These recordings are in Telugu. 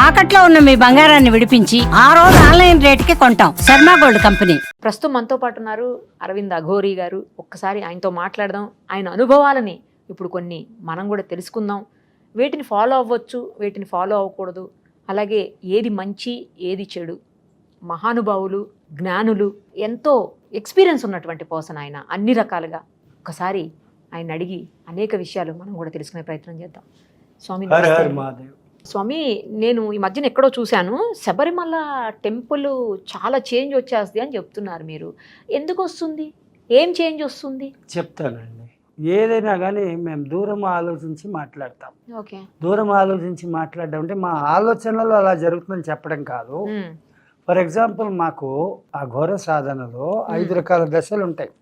తాకట్లో ఉన్న మీ బంగారాన్ని విడిపించి ఆ రోజు ఆన్లైన్ రేటుకి కొంటాం. Sharma gold company. ప్రస్తుతం మనతో పాటు ఉన్నారు అరవింద్ అఘోరి గారు. ఒక్కసారి ఆయనతో మాట్లాడదాం. ఆయన అనుభవాలని ఇప్పుడు కొన్ని మనం కూడా తెలుసుకుందాం. వీటిని ఫాలో అవ్వచ్చు, వీటిని ఫాలో అవ్వకూడదు, అలాగే ఏది మంచి ఏది చెడు. మహానుభావులు, జ్ఞానులు, ఎంతో ఎక్స్పీరియన్స్ ఉన్నటువంటి పర్సన్ ఆయన అన్ని రకాలుగా. ఒకసారి ఆయన అడిగి అనేక విషయాలు మనం కూడా తెలుసుకునే ప్రయత్నం చేద్దాం. స్వామి స్వామి, నేను ఈ మధ్యన ఎక్కడో చూశాను, శబరిమల టెంపుల్ చాలా చేంజ్ వచ్చేస్తుంది అని చెప్తున్నారు. మీరు ఎందుకు వస్తుంది, ఏం చేంజ్ వస్తుంది చెప్తానండి. ఏదైనా కానీ మేము దూరం ఆలోచించి మాట్లాడతాం. ఓకే, దూరం ఆలోచించి మాట్లాడడం అంటే మా ఆలోచనలో అలా జరుగుతుందని చెప్పడం కాదు. ఫర్ ఎగ్జాంపుల్, మాకు ఆ ఘోర సాధనలో 5 రకాల దశలు ఉంటాయి.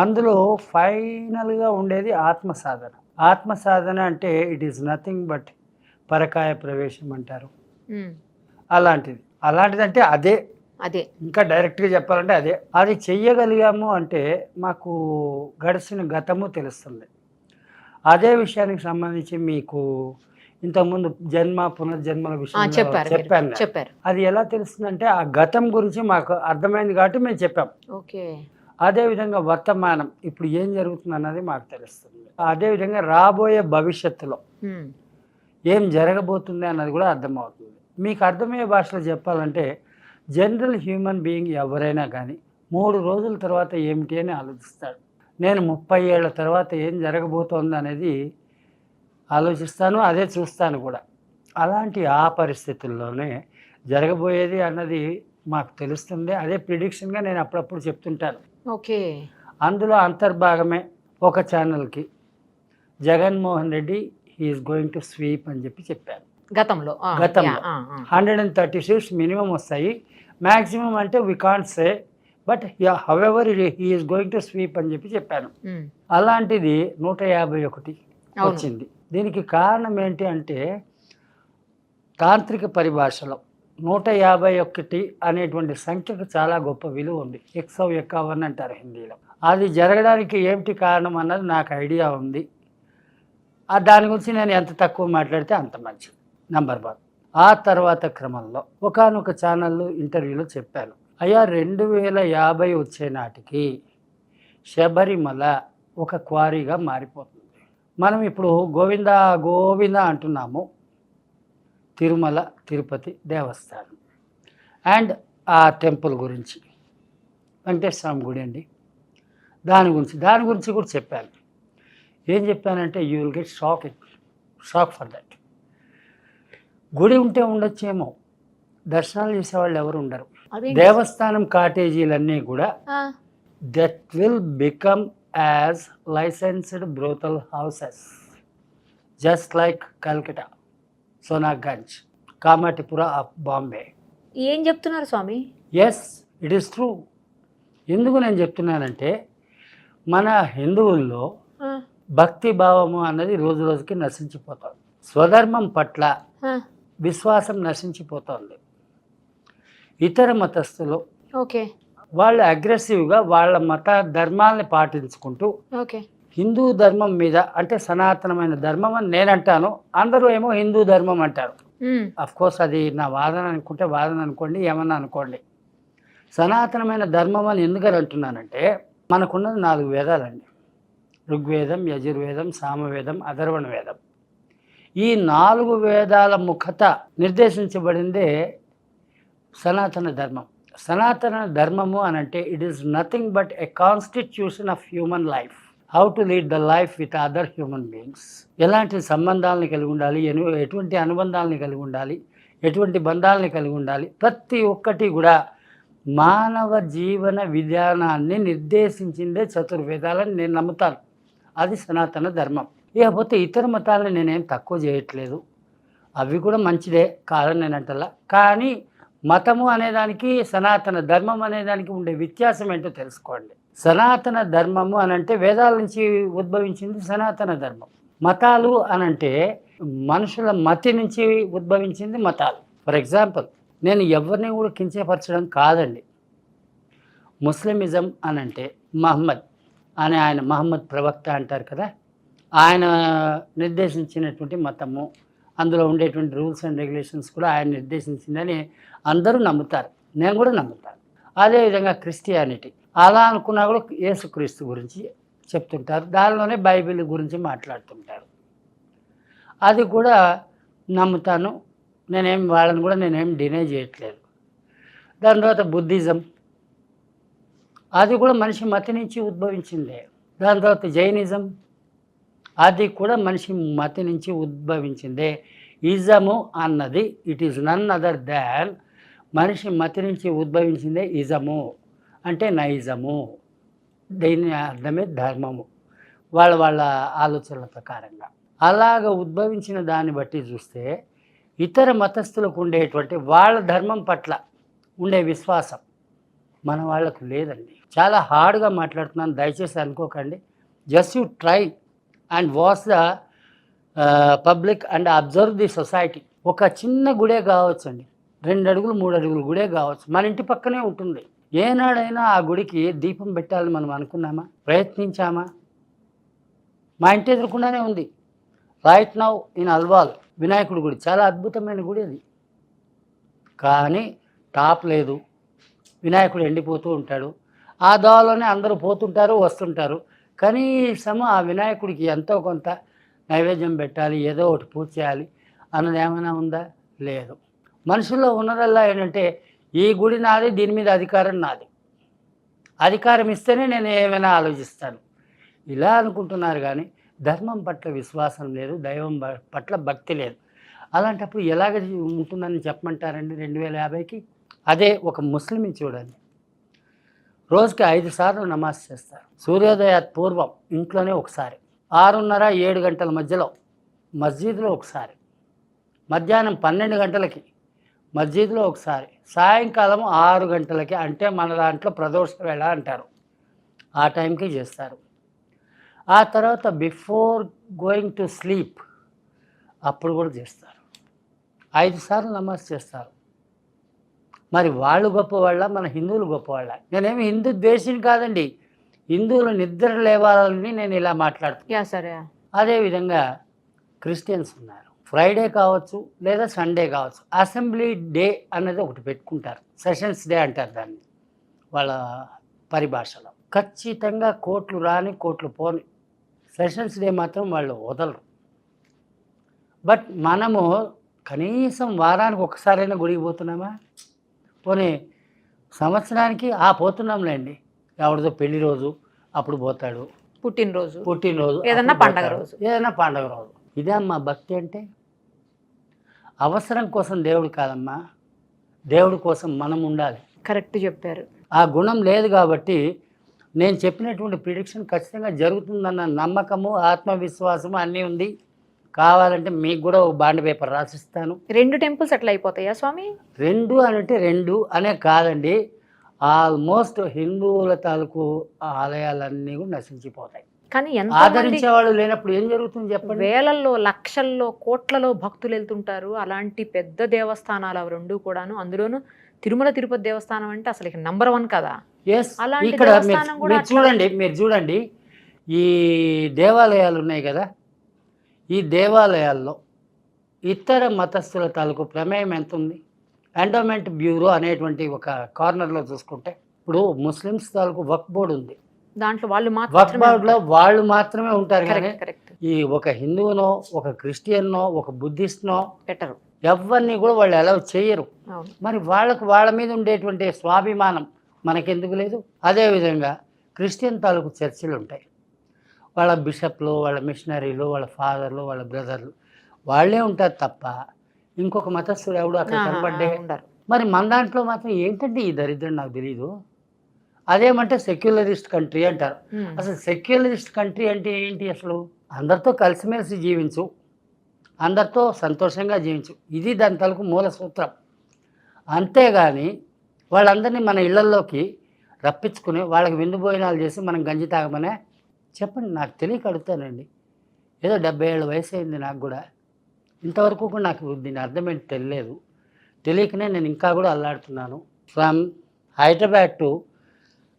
అందులో ఫైనల్గా ఉండేది ఆత్మ సాధన. ఆత్మ సాధన అంటే ఇట్ ఈస్ నథింగ్ బట్ పరకాయ ప్రవేశం అంటారు. అలాంటిది అంటే అదే ఇంకా డైరెక్ట్గా చెప్పాలంటే అదే. అది చెయ్యగలిగాము అంటే మాకు గడిచిన గతము తెలుస్తుంది. అదే విషయానికి సంబంధించి మీకు ఇంతకుముందు జన్మ పునర్జన్మల విషయం చెప్పాను. అది ఎలా తెలుస్తుందంటే ఆ గతం గురించి మాకు అర్థమైంది కాబట్టి మేము చెప్పాం. ఓకే, అదేవిధంగా వర్తమానం ఇప్పుడు ఏం జరుగుతుంది అన్నది మాకు తెలుస్తుంది. అదేవిధంగా రాబోయే భవిష్యత్తులో ఏం జరగబోతుంది అన్నది కూడా అర్థమవుతుంది. మీకు అర్థమయ్యే భాషలో చెప్పాలంటే జనరల్ హ్యూమన్ బీయింగ్ ఎవరైనా కానీ 3 రోజుల తర్వాత ఏమిటి అని ఆలోచిస్తాడు. నేను 30 ఏళ్ల తర్వాత ఏం జరగబోతోంది అనేది ఆలోచిస్తాను, అదే చూస్తాను కూడా. అలాంటి ఆ పరిస్థితుల్లోనే జరగబోయేది అన్నది మాకు తెలుస్తుంది. అదే ప్రిడిక్షన్గా నేను అప్పుడప్పుడు చెప్తుంటాను. ఓకే, అందులో అంతర్భాగమే ఒక ఛానల్కి Jaganmohan Reddy he's going to sweep అని చెప్పాను. గతంలో 130 సీట్స్ మినిమం వస్తాయి. మ్యాక్సిమం అంటే we can't say, but however he's going to sweep అని చెప్పాను. అలాంటిది 151 వచ్చింది. దీనికి కారణం ఏంటి అంటే తాంత్రిక పరిభాషలో 151 అనేటువంటి సంఖ్యకు చాలా గొప్ప విలువ ఉంది. 151 అంటారు హిందీలో. అది జరగడానికి ఏమిటి కారణం అన్నది నాకు ఐడియా ఉంది. దాని గురించి నేను ఎంత తక్కువ మాట్లాడితే అంత మంచిది, నంబర్ 1. ఆ తర్వాత క్రమంలో ఒకానొక ఛానల్లో ఇంటర్వ్యూలో చెప్పాను, అయ్యా 2050 వచ్చే నాటికి శబరిమల ఒక క్వారీగా మారిపోతుంది. మనం ఇప్పుడు గోవింద గోవింద అంటున్నాము. తిరుమల తిరుపతి దేవస్థానం అండ్ ఆ టెంపుల్ గురించి, వెంకటేశ్వర స్వామి గుడి అండి, దాని గురించి కూడా చెప్పాను. ఏం చెప్పానంటే you will get shock for that. గుడి ఉంటే ఉండొచ్చేమో, దర్శనాలు చేసేవాళ్ళు ఎవరు ఉండరు. దేవస్థానం కాటేజీలన్నీ కూడా that will become as licensed brothel houses, just like Calcutta, Sonaganj, Kamathipura of Bombay. ఏం చెప్తున్నారు Swami? Yes, it is true. ఎందుకు నేను చెప్తున్నానంటే మన హిందువుల్లో భక్తి భావము అన్నది రోజు రోజుకి నశించిపోతుంది. స్వధర్మం పట్ల విశ్వాసం నశించిపోతుంది. ఇతర మతస్థులు వాళ్ళు అగ్రెసివ్గా వాళ్ళ మత ధర్మాలని పాటించుకుంటూ హిందూ ధర్మం మీద, అంటే సనాతనమైన ధర్మం అని నేనంటాను, అందరూ ఏమో హిందూ ధర్మం అంటారు. అఫ్ కోర్స్ అది నా వాదన అనుకుంటే వాదన అనుకోండి, ఏమన్నా అనుకోండి. సనాతనమైన ధర్మం అని ఎందుకని అంటున్నానంటే మనకున్నది 4 వేదాలండి. ఋగ్వేదం, యజుర్వేదం, సామవేదం, అథర్వణ వేదం. ఈ 4 వేదాల ముఖత నిర్దేశించబడిందే సనాతన ధర్మం. సనాతన ధర్మము అని అంటే it is nothing but a constitution of human life, how to lead the life with other human beings. ఎలాంటి సంబంధాలను కలిగి ఉండాలి, ఎటువంటి అనుబంధాలని కలిగి ఉండాలి, ఎటువంటి బంధాలని కలిగి ఉండాలి, ప్రతి ఒక్కటి కూడా మానవ జీవన విధానాన్ని నిర్దేశించిందే చతుర్వేదాలని నేను నమ్ముతాను. అది సనాతన ధర్మం. ఇకపోతే ఇతర మతాలను నేనేం తక్కువ చేయట్లేదు, అవి కూడా మంచిదే కాదని నేను అంటలా. కానీ మతము అనేదానికి సనాతన ధర్మం అనేదానికి ఉండే వ్యత్యాసం ఏంటో తెలుసుకోండి. సనాతన ధర్మము అనంటే వేదాల నుంచి ఉద్భవించింది సనాతన ధర్మం. మతాలు అనంటే మనుషుల మతి నుంచి ఉద్భవించింది మతాలు. ఫర్ ఎగ్జాంపుల్, నేను ఎవరిని కూడా కించపరచడం కాదండి. ముస్లిమిజం అనంటే మహమ్మద్ అని, ఆయన మహమ్మద్ ప్రవక్త అంటారు కదా, ఆయన నిర్దేశించినటువంటి మతము. అందులో ఉండేటువంటి రూల్స్ అండ్ రెగ్యులేషన్స్ కూడా ఆయన నిర్దేశించిందని అందరూ నమ్ముతారు, నేను కూడా నమ్ముతాను. అదేవిధంగా క్రిస్టియానిటీ అలా అనుకున్నా కూడా యేసుక్రీస్తు గురించి చెప్తుంటారు, దానిలోనే బైబిల్ గురించి మాట్లాడుతుంటారు. అది కూడా నమ్ముతాను, వాళ్ళని కూడా నేనేం డినై చేయట్లేదు. దాని తర్వాత బుద్ధిజం, అది కూడా మనిషి మతి నుంచి ఉద్భవించిందే. దాని తర్వాత జైనిజం, అది కూడా మనిషి మతి నుంచి ఉద్భవించిందే. ఇజము అన్నది it is none other than మనిషి మతి నుంచి ఉద్భవించిందే ఇజము అంటే నైజము. దీని అర్థమే ధర్మము, వాళ్ళ ఆలోచనల ప్రకారంగా. అలాగ ఉద్భవించిన దాన్ని బట్టి చూస్తే ఇతర మతస్థులకు ఉండేటువంటి వాళ్ళ ధర్మం పట్ల ఉండే విశ్వాసం మన వాళ్ళకు లేదండి. చాలా హార్డ్గా మాట్లాడుతున్నాను, దయచేసి అనుకోకండి. Just you try and watch the public and observe the society. ఒక చిన్న గుడే కావచ్చండి, 2 అడుగులు 3 అడుగులు గుడే కావచ్చు, మన ఇంటి పక్కనే ఉంటుంది. ఏనాడైనా ఆ గుడికి దీపం పెట్టాలని మనం అనుకున్నామా, ప్రయత్నించామా? మా ఇంటి ఎదురుకుండానే ఉంది రైట్ నౌ ఇన్ అల్వాల్ వినాయకుడి గుడి, చాలా అద్భుతమైన గుడి అది. కానీ టాప్ లేదు, వినాయకుడు ఎండిపోతూ ఉంటాడు. ఆ దోవలోనే అందరూ పోతుంటారు వస్తుంటారు. కనీసం ఆ వినాయకుడికి ఎంతో కొంత నైవేద్యం పెట్టాలి, ఏదో ఒకటి పూజ చేయాలి అన్నది ఏమైనా ఉందా? లేదు. మనుషుల్లో ఉన్నదల్లా ఏంటంటే ఈ గుడి నాది, దీని మీద అధికారం నాది, అధికారం ఇస్తేనే నేను ఏమైనా ఆలోచిస్తాను, ఇలా అనుకుంటున్నారు. కానీ ధర్మం పట్ల విశ్వాసం లేదు, దైవం పట్ల భక్తి లేదు. అలాంటప్పుడు ఎలాగ ఉంటుందని చెప్పమంటారండి 2050కి? అదే ఒక ముస్లింని చూడండి, రోజుకి 5 సార్లు నమాజ్ చేస్తారు. సూర్యోదయ పూర్వం ఇంట్లోనే ఒకసారి, 6:30-7 గంటల మధ్యలో మస్జిద్లో ఒకసారి, మధ్యాహ్నం 12 గంటలకి మస్జిద్లో ఒకసారి, సాయంకాలం 6 గంటలకి, అంటే మన దాంట్లో ప్రదోష వేళ అంటారు, ఆ టైంకి చేస్తారు. ఆ తర్వాత బిఫోర్ గోయింగ్ టు స్లీప్ అప్పుడు కూడా చేస్తారు. 5 సార్లు నమాజ్ చేస్తారు. మరి వాళ్ళు గొప్పవాళ్ళ, మన హిందువులు గొప్పవాళ్ళ? నేనేమి హిందూ ద్వేషిని కాదండి, హిందువులు నిద్ర లేవాలని నేను ఇలా మాట్లాడుతున్నాను. సరే. అదేవిధంగా క్రిస్టియన్స్ ఉన్నారు, ఫ్రైడే కావచ్చు లేదా సండే కావచ్చు, అసెంబ్లీ డే అనేది ఒకటి పెట్టుకుంటారు, సెషన్స్ డే అంటారు దాన్ని వాళ్ళ పరిభాషలో. ఖచ్చితంగా కోట్లు రాని కోట్లు పోని సెషన్స్ డే మాత్రం వాళ్ళు వదలరు. బట్ మనము కనీసం వారానికి ఒకసారైనా గుడికి పోతున్నామా? పోనీ సంవత్సరానికి పోతున్నాంలేండి, ఎవరిదో పెళ్లి రోజు అప్పుడు పోతాడు, పుట్టినరోజు ఏదన్నా పండగ రోజు. ఇదే అమ్మా భక్తి అంటే. అవసరం కోసం దేవుడు కాదమ్మా, దేవుడి కోసం మనం ఉండాలి. కరెక్ట్ చెప్పారు. ఆ గుణం లేదు కాబట్టి నేను చెప్పినటువంటి ప్రిడిక్షన్ ఖచ్చితంగా జరుగుతుందన్న నమ్మకము, ఆత్మవిశ్వాసము అన్నీ ఉంది. కావాలంటే మీకు కూడా ఒక బాండ్ పేపర్ రాసిస్తాను. 2 టెంపుల్స్ అట్లా అయిపోతాయా స్వామి? 2 అంటే 2 అనే కాదండి, ఆల్మోస్ట్ హిందువుల తాలూకు ఆలయాలన్నీ కూడా నశించిపోతాయి. కానీ ఆదరించే వాళ్ళు లేనప్పుడు ఏం జరుగుతుంది చెప్పండి? వేలల్లో, లక్షల్లో, కోట్లలో భక్తులు వెళ్తుంటారు. అలాంటి పెద్ద దేవస్థానాలు అవి 2 కూడాను, అందులోనూ తిరుమల తిరుపతి దేవస్థానం అంటే అసలు నంబర్ 1 కదా. ఇక్కడ మీరు చూడండి, ఈ దేవాలయాలు ఉన్నాయి కదా, ఈ దేవాలయాల్లో ఇతర మతస్థుల తాలూకు ప్రమేయం ఎంత ఉంది? ఎండోమెంట్ బ్యూరో అనేటువంటి ఒక కార్నర్లో చూసుకుంటే, ఇప్పుడు ముస్లిమ్స్ తాలూకు వక్ఫ్ బోర్డు ఉంది, దాంట్లో వక్ఫ్ బోర్డులో వాళ్ళు మాత్రమే ఉంటారు. కానీ ఈ ఒక హిందువునో, ఒక క్రిస్టియన్నో, ఒక బుద్ధిస్ట్నో పెట్టరు, ఎవరిని కూడా వాళ్ళు అలౌ చేయరు. మరి వాళ్ళ మీద ఉండేటువంటి స్వాభిమానం మనకెందుకు లేదు? అదేవిధంగా క్రిస్టియన్ తాలూకు చర్చిలు ఉంటాయి, వాళ్ళ బిషప్లు, వాళ్ళ మిషనరీలు, వాళ్ళ ఫాదర్లు, వాళ్ళ బ్రదర్లు వాళ్ళే ఉంటారు తప్ప ఇంకొక మతస్థుడు ఎవడు అక్కడ కనపడ్డే ఉంటారు. మరి మన దాంట్లో మాత్రం ఏంటంటే ఈ దరిద్రం నాకు తెలీదు. అదేమంటే సెక్యులరిస్ట్ కంట్రీ అంటారు. అసలు సెక్యులరిస్ట్ కంట్రీ అంటే ఏంటి? అసలు అందరితో కలిసిమెలిసి జీవించు, అందరితో సంతోషంగా జీవించు, ఇది దాని తలకు మూల సూత్రం. అంతేగాని వాళ్ళందరినీ మన ఇళ్లల్లోకి రప్పించుకుని వాళ్ళకి విందు భోజనాలు చేసి మనం గంజి తాగమనే చెప్పండి. నాకు తెలియక అడుగుతానండి, ఏదో 70 ఏళ్ళ వయసు అయింది నాకు కూడా, ఇంతవరకు కూడా నాకు దీని అర్థమేంటి తెలియలేదు. తెలియకనే నేను ఇంకా కూడా అల్లాడుతున్నాను. From Hyderabad to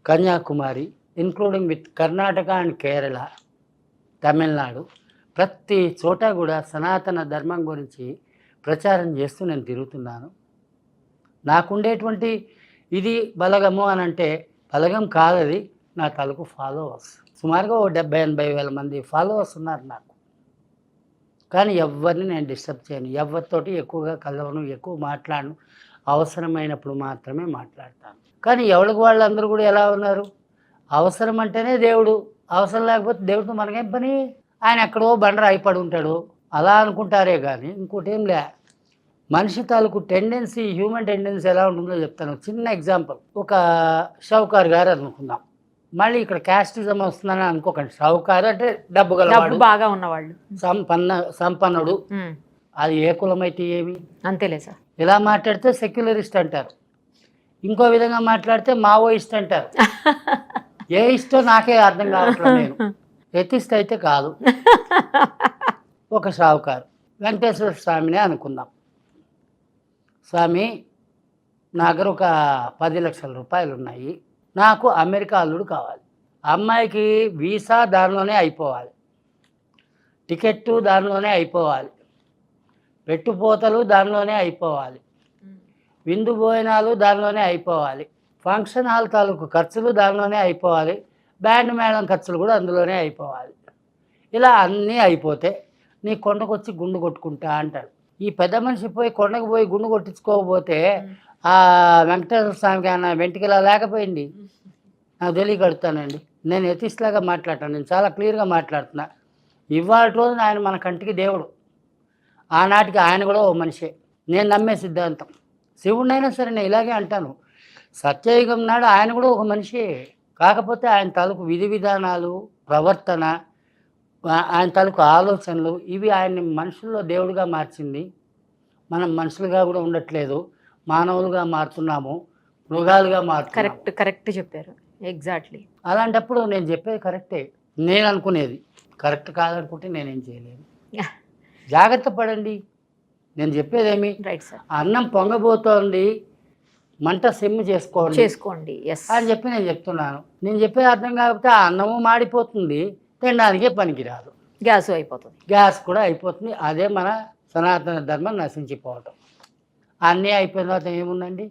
Kanyakumari, including with Karnataka and Kerala, Tamil Nadu, ప్రతి చోట కూడా సనాతన ధర్మం గురించి ప్రచారం చేస్తూ నేను తిరుగుతున్నాను. నాకుండేటువంటి ఇది బలగము అని అంటే బలగం కాదది, నా తాలూకు ఫాలోవర్స్. సుమారుగా 70-80 వేల మంది ఫాలోవర్స్ ఉన్నారు నాకు. కానీ ఎవరిని నేను డిస్టర్బ్ చేయను, ఎవరితోటి ఎక్కువగా కలవను, ఎక్కువ మాట్లాడను. అవసరమైనప్పుడు మాత్రమే మాట్లాడతాను. కానీ ఎవరికి వాళ్ళందరూ కూడా ఎలా ఉన్నారు, అవసరం అంటేనే దేవుడు, అవసరం లేకపోతే దేవుడితో మనకేం పని, ఆయన ఎక్కడో బండర అయిపడి ఉంటాడు అలా అనుకుంటారే కానీ ఇంకోటి ఏం లే. మనిషి తాలూకు టెండెన్సీ, హ్యూమన్ టెండెన్సీ ఎలా ఉంటుందో చెప్తాను. చిన్న ఎగ్జాంపుల్, ఒక షౌకార్ గారు అనుకుందాం. మళ్ళీ ఇక్కడ క్యాస్టిజం వస్తుందని అనుకోకండి. షౌకారు అంటే డబ్బు గలవాడు, బాగా ఉన్నవాళ్ళు, సంపన్నుడు. అది ఏ కులమైతే ఏమి, అంతేలే సార్. ఇలా మాట్లాడితే సెక్యులరిస్ట్ అంటారు, ఇంకో విధంగా మాట్లాడితే మావోయిస్ట్ అంటారు. ఏ ఇష్టో నాకే అర్థం కావట్లేదు. నేను ఎథిస్ట్ అయితే కాదు. ఒక షావుకారు వెంకటేశ్వర స్వామిని అనుకుందాం. స్వామి, నా దగ్గర ఒక 10 లక్షల రూపాయలు ఉన్నాయి, నాకు అమెరికా అల్లుడు కావాలి. అమ్మాయికి వీసా దానిలోనే అయిపోవాలి, టికెట్టు దానిలోనే అయిపోవాలి, పెట్టుపోతలు దానిలోనే అయిపోవాలి, విందు భోజనాలు దానిలోనే అయిపోవాలి, ఫంక్షన్ హాల్ తాలూకు ఖర్చులు దానిలోనే అయిపోవాలి, బ్యాండ్ మేళం ఖర్చులు కూడా అందులోనే అయిపోవాలి. ఇలా అన్నీ అయిపోతే నీ కొండకు వచ్చి గుండు కొట్టుకుంటా అంటాడు. ఈ పెద్ద మనిషి పోయి కొండకు పోయి గుండు కొట్టించుకోకపోతే ఆ వెంకటేశ్వర స్వామికి ఆయన వెంటికలా లేకపోయింది. నాకు తెలియకడుతానండి. నేను ఎథిస్ట్లాగా మాట్లాడతాను, నేను చాలా క్లియర్గా మాట్లాడుతున్నా. ఇవాళ రోజున ఆయన మన కంటికి దేవుడు, ఆనాటికి ఆయన కూడా ఓ మనిషే. నేను నమ్మే సిద్ధాంతం. శివుడినైనా సరే నేను ఇలాగే అంటాను. సత్యయుగం నాడు ఆయన కూడా ఒక మనిషే. కాకపోతే ఆయన తాలూకు విధి విధానాలు, ప్రవర్తన, ఆయన తాలూకు ఆలోచనలు, ఇవి ఆయన్ని మనుషుల్లో దేవుడిగా మార్చింది. మనం మనుషులుగా కూడా ఉండట్లేదు, మానవులుగా మారుతున్నాము, మృగాలుగా మారుతున్నాము. కరెక్ట్ చెప్పారు, ఎగ్జాక్ట్లీ. అలాంటప్పుడు నేను చెప్పేది కరెక్టే, నేను అనుకునేది కరెక్ట్ కాదనుకుంటే నేనేం చేయలేను. జాగ్రత్త పడండి. నేను చెప్పేదేమి, రైట్ సార్, అన్నం పొంగబోతోంది, మంట సిమ్ చేసుకోండి అని చెప్పి నేను చెప్తున్నాను. నేను చెప్పేది అర్థం కాకపోతే ఆ అన్నము మాడిపోతుంది, తినడానికే పనికిరాదు, గ్యాస్ కూడా అయిపోతుంది. అదే మన సనాతన ధర్మం నశించిపోవటం. అన్నీ అయిపోయిన తర్వాత ఏముందండి,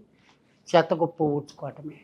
చెత్త కుప్ప ఊడ్చుకోవటమే.